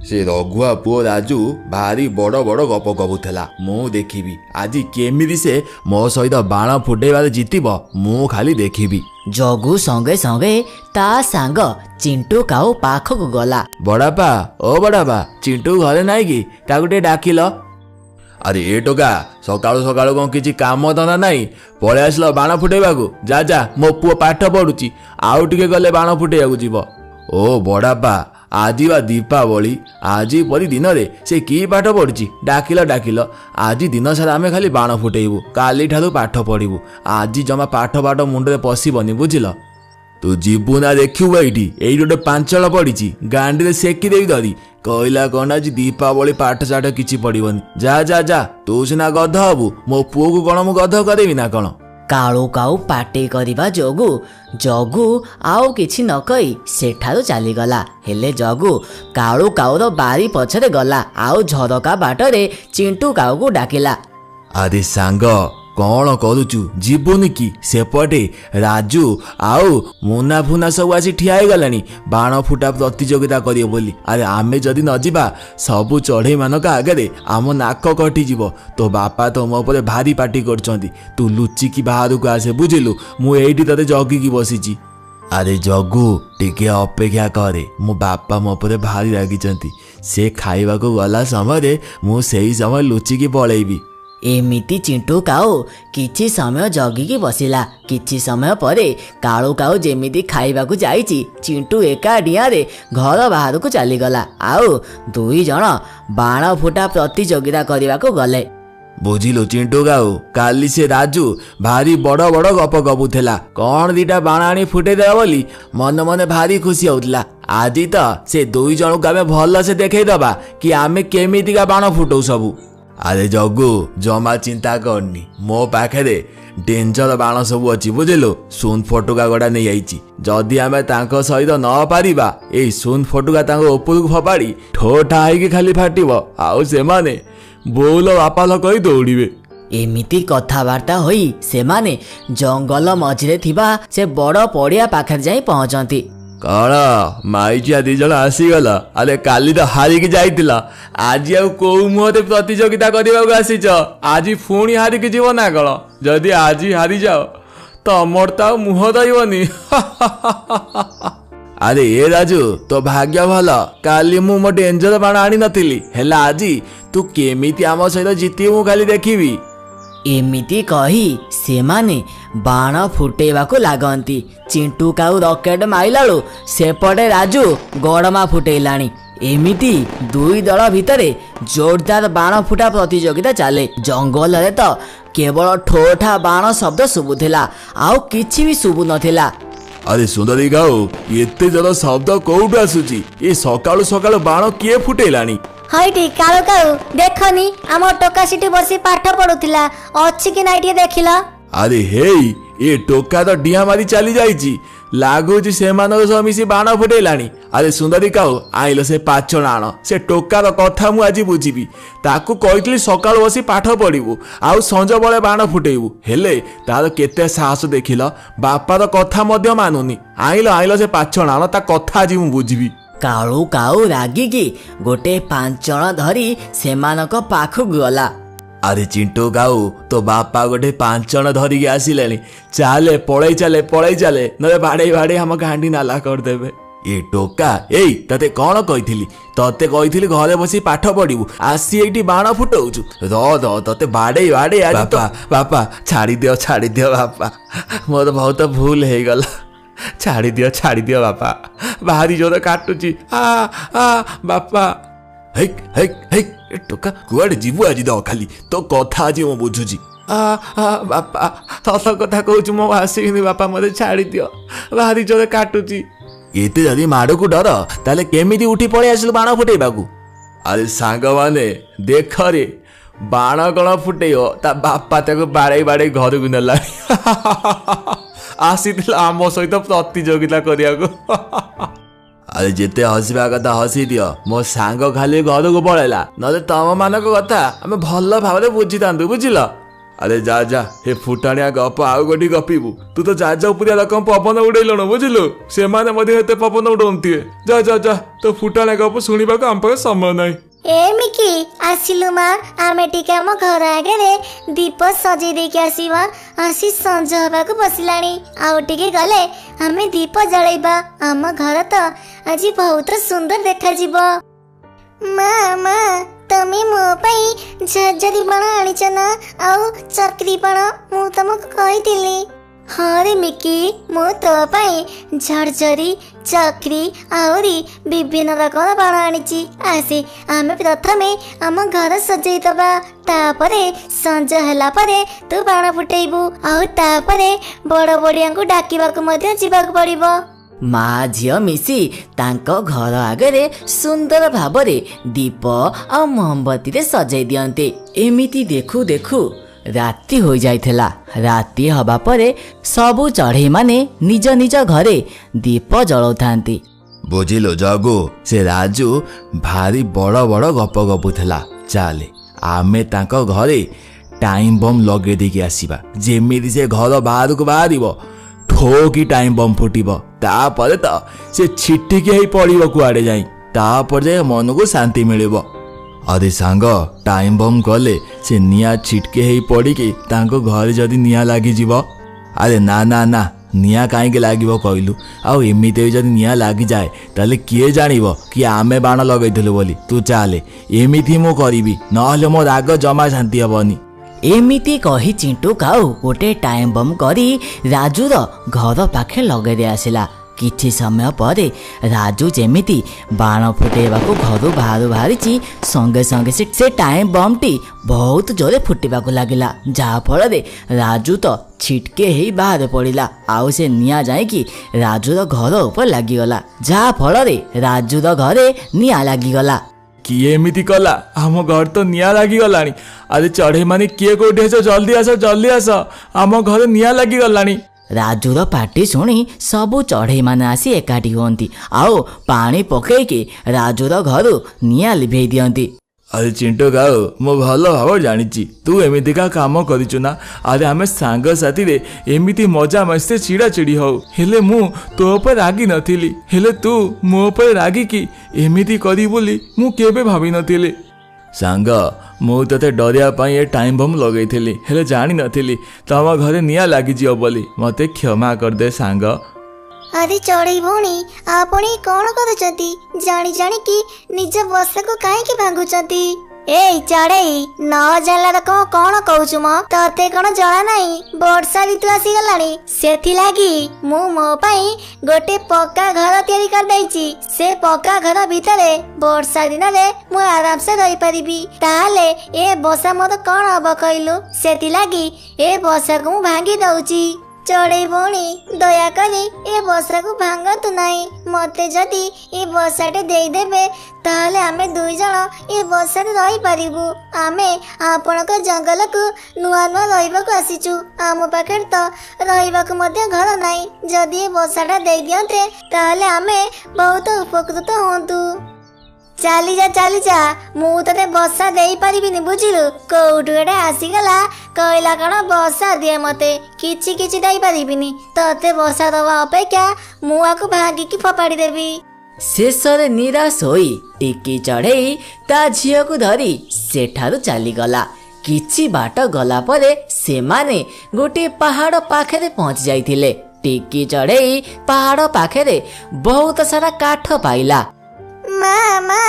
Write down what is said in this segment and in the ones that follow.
से रघुआ पुओ राजू भारी बड़ बड़ गप कबुला। मु देखी आज केमिति से मो सहित बाण फुटेबार जीतब मु खाली देखी। जगू संगे संगे ता सांग चिंटू काऊ पाखक गला। बड़ापा ओ बड़ापा चिंटू घरे नाई कि ताकू टे डाकिल। अरे ए टोका सकाळु सकाळु कौन किछि काम धंदा नाई पळे आसलो बाण फुटेबाकू। जा जा मो पुओ पाठ पढुची आउ टिके गले बाण फुटेबाकू जीव। ओ बड़ापा आज बा दीपावली आज परी दिन रे से की पाठ पढ़ी डाकिल डाकिल। आज दिन सारा आमे खाली बाण फुटेबू काली ठारू पाठ पढ़ू। आज जमा पाठ पाठ मुंडे पशिबनी बुझिल। तू जीवू ना देखू ये गोटे पांचल पड़ी गांडी सेकी देवी धरी कहला कौन आज दीपावली पाठ साठ किसी पड़ोनी। जा जा जा तू सिना गध हबू मो पुओ को कौन मु गध करेबी ना कौन। कालू काऊ पाटे करिबा जगू जगू आउ किछि न कई सेठारु चलीगला। हेले जगू कालू काऊर बारी पछरे गला आउ झरका बाटरे चिंटू काऊ को डाकिला। अरे सांग कौन करुचु जीवनी कि सेपटे राजू आउ मुना फुना सब आसी ठिया गलानी बाण फुटा प्रतियोगिता करियो बोली। अरे आमे जदि न जिबा सबु चढ़ई मानक आगे आम नाक कटि जीव। तो बापा तो मो पर भारी पार्टी करछंती तू लुचिकी बाहर को आसे बुझिलु मु एइठी तते जगिकी बसिची। अरे जगू टिके अपेक्षा करे मो बापा मो पर भारी रागिचंती से खाइबा को गला समय मु सेही समय लुचिकी पळेबी। एमिति चिंटू काऊ किछि समय जगिकी बसिला। किछि समय परे कालू काऊ जेमिति खाइबाकू जाइछि चिंटू एका डिया रे घर बाहर को चलीगला आउ दुई जण बाण फुटा प्रतियोगिता करबाकू गले। बुझिलु चिंटू काऊ काली से राजू भारी बड़ बड़ गप गपुला कौन दीटा बाण आनी फुटे दे बोली मन मन भारी खुशी होउतला। आज तो से दुई जण को आमे भल से देखै दबा कि आमे केमितिका बाण फुटौ सबू। अरे जगू जमा चिंता करनी मो पाखे डेंजर बाण सब अच्छी बुझिलु। सुन फटुका गड़ा नहीं आई जदि आमे तांको सहित न पारिबा ए सुन फटुका तांको उपरକୁ फपाड़ी ठोठा होइकी खाली फाटिब आउ से माने बोल बापाल कही दौड़िबे। एमिति कथावार्ता होई सेमाने जंगल मझिरे थिबा से बड़ पड़िया पाखर जाई पहुंचंती। कौन माइचिया दी जन आसीगल। अरे काली तो हारिकी जाइतिला आज आउ को मुहते प्रतियोगिता करबाक आसीच आज पुणी हारिकी जीव ना कौन। जदि आज हारी जाओ तमर तो मुह दईबनी। अरे ए राजू तो भाग्य भल काली मु मो डेंजर बाण आनी नथिली हेला आज तू केमिति आम सहित जीती मु खाली देखिबी। एमिति कही सेमाने बाण फुटेबाकू लागंती। चिंटू काऊ रॉकेट माइलालु सेपटे राजू गड़मा फुटेलानी। एमिति दुई दल भितरे जोरदार बाण फुटा प्रतियोगिता चले। जंगल रे तो केवल ठोठा बाण शब्द शुभुथिला आउ किछि भी शुभु नथिला। अरे सुंदरी गाऊ एते जल शब्द कोउठु आसुची ए सकाळु सकाळु बाण किए फुटेलानी। हईटी कालू काऊ देखनी आम टोका सीटी बसी पाठ पढुथिला अछि कि नाइ देखिला। अरे हेई ए टोका तो डिया मारी चली जाइची लागुची सेमानक सह मिसी बाण फुटेलानी। अरे सुंदरी काऊ आइल से पाचण आण से टोकार कथा मु आज बुझीबी ताकू कहितली सकाळ बसी पाठ पढिबू आउ संज बळे बाण फुटेबू हेले तार केते साहस देखिल बापार कथा मध्य मानुनी। आइल आइल से पाचण आण ता कथा आज मु बुझीबी। कालू काऊ रागिकी गोटे पांचण धरी सेमानक पाखु गला। अरे चिंटू गाऊ तो बापा गोटे पांचण धरिकी आसिले चाले पड़े चाले नले बाड़े बाड़े हम गांडी नाला करदेबे। ए टोका एई तते कौन कहिथिली तते कहिथिली घरे बसी पाठ पढ़िबू आसी एठी बाण फुटौचु र तते बाड़े बाड़े आज बापा बापा छाड़ी दियो बापा मोर बहुत भूल हे गला छाड़ी दियो बापा भारी जोर काटुची आ बापा। हेक हेक हेक ए टोका कुआडे जीवु आज द खाली तो कथा आज मो बुझुची बापा तत कथा कहूँ मो आसिनी बापा मते छाड़ी दियो भारी जोर काटुची। एते जदि माड़ को डर ताले केमिति उठी पड़े आसिलु बाण फुटेबाकू। अरे सांग माने देख रे बाण कण फुटेयो ता बापा ताको बाड़े बाड़े घर को नेला आसीथिला आम सहित प्रतियोगिता करियाको। अरे जेते हसवा कथा हसी दियो मो सांग खाली घर को पळेला नले तम मानक कथा आमे भल भाबरे बुझी तांदु बुझिल। अरे जा जा हे फुटाणिया गप आउ गोटी गपिबु तू तो जा जा पुरिया रकम पवन उड़ेलण बुझिलु से माने मध्ये हेते पवन उडोंती जा जा जा तो फुटाणिया गप सुनिबा को हम पर समय नै ए मिकी आसिलु मा आमे टिके हम घर आगे दीप सजे देके आसीबा आसी संज हबा को बसिलाणी आउ टिके गले आमे दीप जळैबा आम घर तो आज बहुत सुंदर देखा जीवो मामा तमे मो पई झरझरी बाण आनिछ ना आउ चक्री बाण मु तुमको कहिथिली हाँ रे मिकी मु तो पई झरझरी चक्री आउरी विभिन्न रकम बाण आनिची आसी आमे प्रथमे आम घर सजई दबा तापरे संज होला परे तू बाण फुटेइबू आउ तापरे बड़ बड़िया को डाकिबा को मध्य जीवाक पड़िबो ମା ଝିଅ ମିଶି ତାଙ୍କ ଘର ଆଗରେ ସୁନ୍ଦର ଭାବରେ ଦୀପ ଆଉ ମହମବତୀରେ ସଜେଇ ଦିଅନ୍ତି। ଏମିତି ଦେଖୁ ଦେଖୁ ରାତି ହୋଇଯାଇଥିଲା। ରାତି ହେବା ପରେ ସବୁ ଚଢ଼େଇମାନେ ନିଜ ନିଜ ଘରେ ଦୀପ ଜଳାଉଥାନ୍ତି। ବୁଝିଲୁ ଜଗୁ ସେ ରାଜୁ ଭାରି ବଡ଼ ବଡ଼ ଗପ ଗପୁଥିଲା। ଚାଲେ ଆମେ ତାଙ୍କ ଘରେ ଟାଇମ ବମ୍ ଲଗେଇ ଦେଇକି ଆସିବା। ଯେମିତି ସେ ଘର ବାହାରକୁ ବାହାରିବ ठोकी टाइम बम फुटिब तापर तो से छिटिकी ही पड़ो कुआड़े जाई तापर जाए मन को शांति मिलिब। अरे सांग टाइम बम गले से निया छिटके ही पड़िकी तांको घर जदि निया लागी जीव अरे ना ना ना निया कहीं लगे कहलु आउ एमती जदि निया लगी जाए ताले किए जानिब कि आमे बाण लगेलु बोली तू चाले एमती मु करी ना मो राग जमा शांति हेबनी। एमिति कही चिंटू काऊ गोटे टाइम बम करी राजूर घर पाखे लगे आसला। किछि समय पर राजू जेमिति बाण फुटेबाकू घर बाहर बाहरी संगे संगे से टाइम बम टी बहुत जोरे फुटेबाकू लागिला जहा फल राजू तो छिटके ही बाहर पड़ा आउ से निया जाइकी राजूर घर ऊपर लागिगला जहा फल राजूर घरे निया लागिगला। किए एमिति कला आम घर तो निया लगी गलानी। अरे चढ़े माने किए कोठी आस जल्दी आस आम घर निया लगी गलानी। राजूर पार्टी शुणी सबू चढ़ई मैंने आसी एकाठी हुअंती आउ पानी पकईके राजूर घर निया लिभेई दियंती। अरे चिंटू गाओ मो भल भाव जानी तू एमितिका काम करिचु ना। अरे आमे सांग साथी रे एमिति मजा मस्ती चिड़ा चिड़ी हो हेले मु तो पर रागी नथिली हेले तू मो पर रागी की एमिति करी बोली मु केबे भाभी नथिली। सांग मु तते डरिया पई ए टाइम बम लगैथिली हेले जानी नथिली तम घरे निया लागि जियो बोली मते क्षमा कर दे सांग। अरे चढ़ई भौणी आपण कौन करुचंती जानी जानी कि निज बसा को काहे के भांगुचंती। ए चढ़ई न जाला रकम कौन कहूचु म तते कौन जला नहीं वर्षा ऋतु आसी गलानी सेथि लागी मु मो पई गोटे पक्का घर तैयारी कर दैची। से पक्का घर भितरे वर्षा दिन रे मु आराम से रही परिबी ताले ए बसा मत कौन हब कहलु सेथि लागी ए बसा को भांगी दउची। चढ़ई भौणी दया करी ए बसा को भांगतु नहीं मते जदि ए बसाटे देई देबे ताहले आमे दुई जण ए बसारे रही परिबु। आमे आपणक जंगल को नुआ नुआ रहिबाकू आसीचु आम पाखे तो रहिबाकू मध्य घर नाही जदि ए बसाटा देई दियंते ताहले आमे बहुत उपकृत होंतु। चाली जा मु तते बसा देई परिबिनी बुझिलु कोउठु एडे आसीगला कहला कण बसा दिए मते किछि किछि देई परिबिनी तते बसा दवा अपेक्षा मु आकु भागी की फपाड़ी देबी। शेषरे निराश होई टिकी चढ़ई ता झियो को धरी सेठारु चली गला। किछि बाट गला परे सेमाने गोटे पहाड़ पाखरे पहुंच जाइथिले। टिकी चढ़ई पहाड़ पाखरे बहुत सारा काठ पाइला। मामा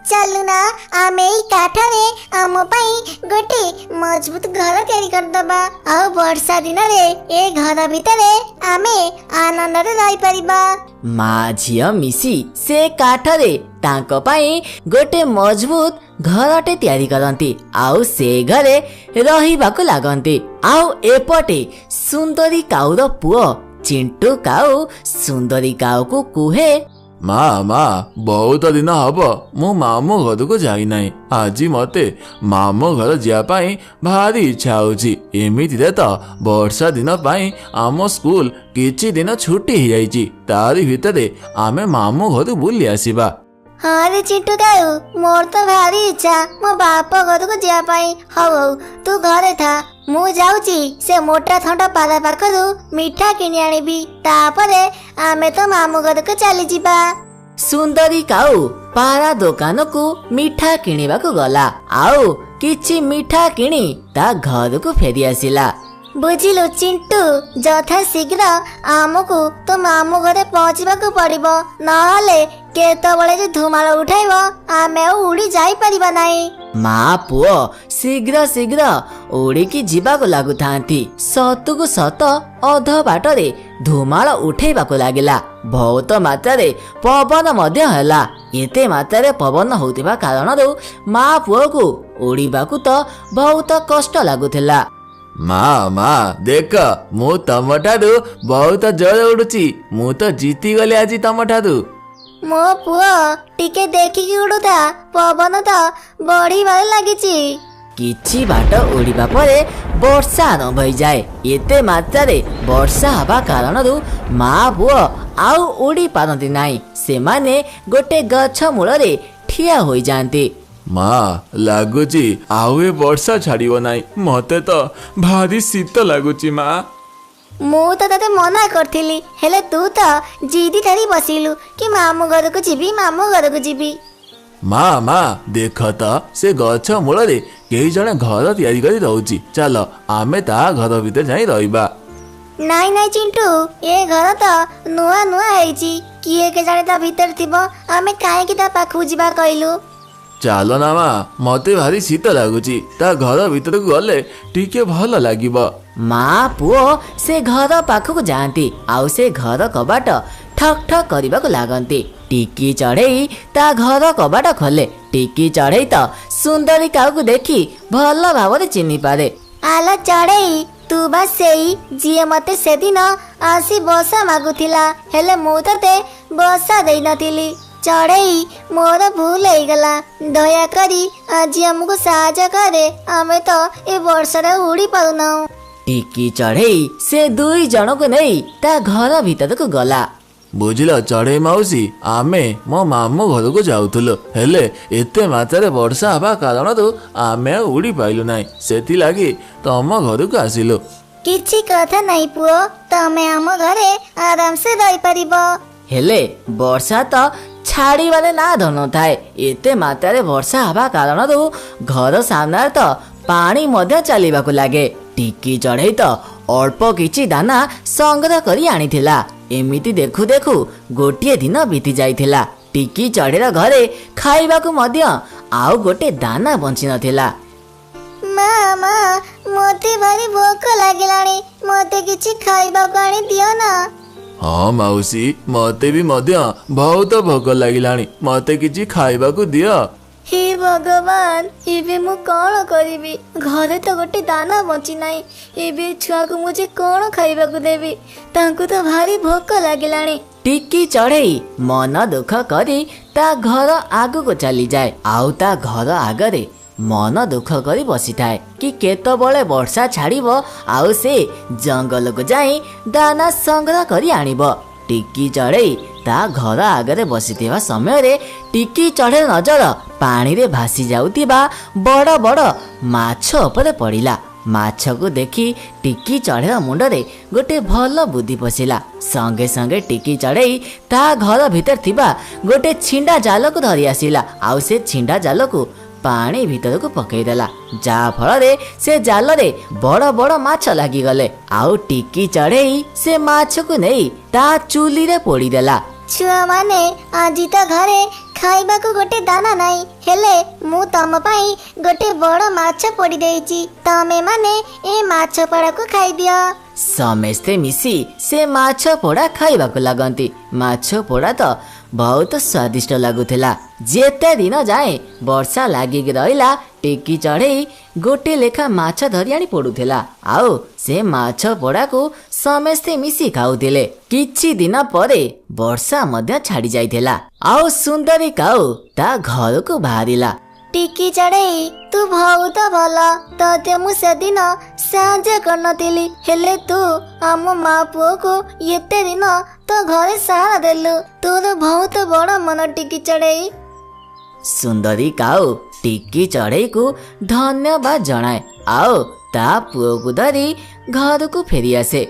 चलु ना आमे ई काठरे आम पई गोटे मजबूत घर तैयारी कर दबा आ वर्षा दिन रे ए घर भितरे आमे आनंद रे रही परिबा। माँ झियो मिसी से काठरे तांको पई गोटे मजबूत घरटे तैयारी करंती आउ से घरे रहिबाकू लागंती। आउ एपटे सुंदरी काउर पुओ चिंटू काउ सुंदरी काउ को कुहे माँ माँ बहुत दिन हम मो मामू घर को जाई नहीं आज मते मामू घर जापाई भारी इच्छा होची। एमिति रे तो वर्षा दिन पाई आम स्कूल किछि दिन छुट्टी हो जाइछि तारी भितरे आमे मामू घर बुली आसीबा। हाँ रे चिंटू काऊ, मोर तो भारी इच्छा मो बाप घर को जापाई। हौ हौ तू घरे था, मु जाउची से मोटा थंड पारा पाखरु मिठा किनी आनिबी, तापरे आमे तो मामू घर को चली जिबा। सुंदरी काऊ पारा दुकान को मिठा किनिबा को गला आउ किछि मिठा किनी ता घर को फेरी आसिला। बुझिलु चिंटू, यथा शीघ्र आमको तो मामू घरे पहुँचवाक पड़िबो, नहले केतबळे जो धुमाळ उठाइब आमे उड़ी जाई परिबा नाही। माँ पुओ शीघ्र शीघ्र उड़ीकी जीवाको लागुथांती। सतुकु सत अध बाटरे धुमाळ उठेबाको लागिला। बहुत मात्रारे पवन मध्य होला। एते मात्रारे पवन होतिबा कारणरु माँ पुओ को उड़ीबाकू तो बहुत कष्ट लागुथिला। माँ माँ देख मु तम ठारू बहुत जोर उड़ुची, मु तो जीती गली आज तम ठारू। मो पुओ टिके देखिकी उड़ुथा, पवन तो बढ़िबार लागिची। किछि बाट उड़ीबा परे वर्षा आरंभ हो जाए। एते मात्रारे वर्षा हवा कारणरु माँ पुओ आउ उड़ी पारती नाही। सेमाने गोटे गछ मूଳରେ ठिया होई जांती। माँ लागुची आउ ए वर्षा छाड़िबो नाही, मते तो भारी शीत लागुची। माँ मु तो तते मना करथिली, हेले तू तो जिदी धरी बसिलु कि मामू घर को जीबी, मामू घर को जीबी। माँ माँ देख तो से गछ मूଳରେ केही जणे घर तैयारी करी रहउची, चल आमे ता घर भीतर जाई रहिबा। नाई नाई चिंटू, ए घर तो नुआ नुआ हेइची, किए के जाने ता भीतर थिबो, आमे काहे कि ता पाखु जिबा कइलु। चल ना माँ, मते भारी शीत लागुची, ता घर भीतर को गले टिके भल लागिबो। माँ पुओ से घर पाखक जाती, आउ से घर कबाट ठक ठक करबाको लागंती। टिकी चढ़ई ता घर कबाट खोले। टिकी चढ़ई तो सुंदरी काऊ को देखी भल भाव चिन्हि पारे। आला चढ़ई तू बा सेई जिए मते सेदिन आसी बसा मागुथिला, हेले मु तते बसा देई नथिली। चढ़ई मोर भूल हो गला, दया करी आज हमको साहाय्य करे, आमे तो ए वर्षा उड़ी पारुना। टिकी चढ़ई से दुई जन को नहीं ता घर भीतर को गला। बुझिल चढ़ई माउसी, आमे मो मामू घर को जाउथुलो, हेले एते मात्रारे वर्षा हवा कारणरु आमे उड़ी पाइलु नाही, सेति लागी तम घर को आसिलु। किछि कथा नहीं पुओ, तमे हम घरे आराम से रही परिबो। हेले वर्षा तो छाड़ीबारे ना धन थाए। एते मात्रारे वर्षा हवा कारणरु घर सामने तो पानी मध्य चलिबाको लागे। टिकी चढ़ई तो अल्प किछि दाना संग्रह करी आनिथिला। एमिति देखु देखु गोटिए दिन बीती जाइथिला। टिकी चढ़ईर घरे खाइबाकू मध्य आउ गोटे दाना बंची नथिला। मामा मते भारी भोक लागिलाणी, मते किछि खाइबाकू आनी दियो ना। हाँ माउसी, मते भी मध्य बहुत भोक लागिलाणी, मते किछि खाइबाकू दियो। हे भगवान, एबे मु कौन करिबी, घरे तो गोटे दाना बंची नाही। एबे छुआ को मुझे कौन खाइबाकू देबी, तांको तो भारी भोक लागिलाणी। टिकी चढ़ई मन दुख करी ता घर आगु को चली जाए। आउ ता घर आगरे मन दुख करी बसी थाए कि केतबळे वर्षा छाड़िबो आउ से जंगल को जाई दाना संग्रह करी आनिबो। टिकी चढ़ई ता घर आगरे बसिथिबा समय रे टिकी चढ़ई नजर पानी रे भासी जाउतिबा बड़ बड़ माछ उपरे पड़िला। माछ को देखी टिकी चढ़ईर मुंडरे गोटे भल बुद्धि पशिला। संगे संगे टिकी चढ़ई ता घर भीतर थिबा गोटे छिंडा जाल को धरी आसिला। आउ से छिंडा जाल को पानी भीतर को पकई देला, जा फल रे से जाल रे बड़ बड़ माछ लागी गले। आउ टिकी चढ़ई से माछ को नहीं ता चूली रे पोड़ी देला। छुआ माने आज तो घरे खाइबाकू गोटे दाना नाही, हेले मु तम पाई गोटे बड़ माछ पोड़ी देइची, तमे माने ए माछ पोड़ा को खाइ दियो। समस्ते मिसी से माछ पोड़ा खाइबाकू लागंती। माछ पोड़ा तो बहुत स्वादिष्ट लागुथिला। जेते दिन जाए वर्षा लागिक रहिला, टिकी चढ़ई गोटे लेखा माछ धरी आनी पड़ुथिला। आउ से माछ पोड़ा को समस्ते मिसी खाउथिले। किछि दिन परे वर्षा मध्य छाड़ी जाइथिला। आउ सुंदरी काऊ ता घर को बाहरिला। टिकी चढ़ई तू बहुत भल, तते मु सेदिन साहाय्य करनथिली, हेले तू आम माँ पुओ को एते दिन तो घरे सहारा देलु। तोर बहुत बड़ मन टिकी चढ़ई। सुंदरी काऊ टिकी चढ़ई को धन्यवाद जनाए आओ ता पुओ को धरी घर को फेरी आसे।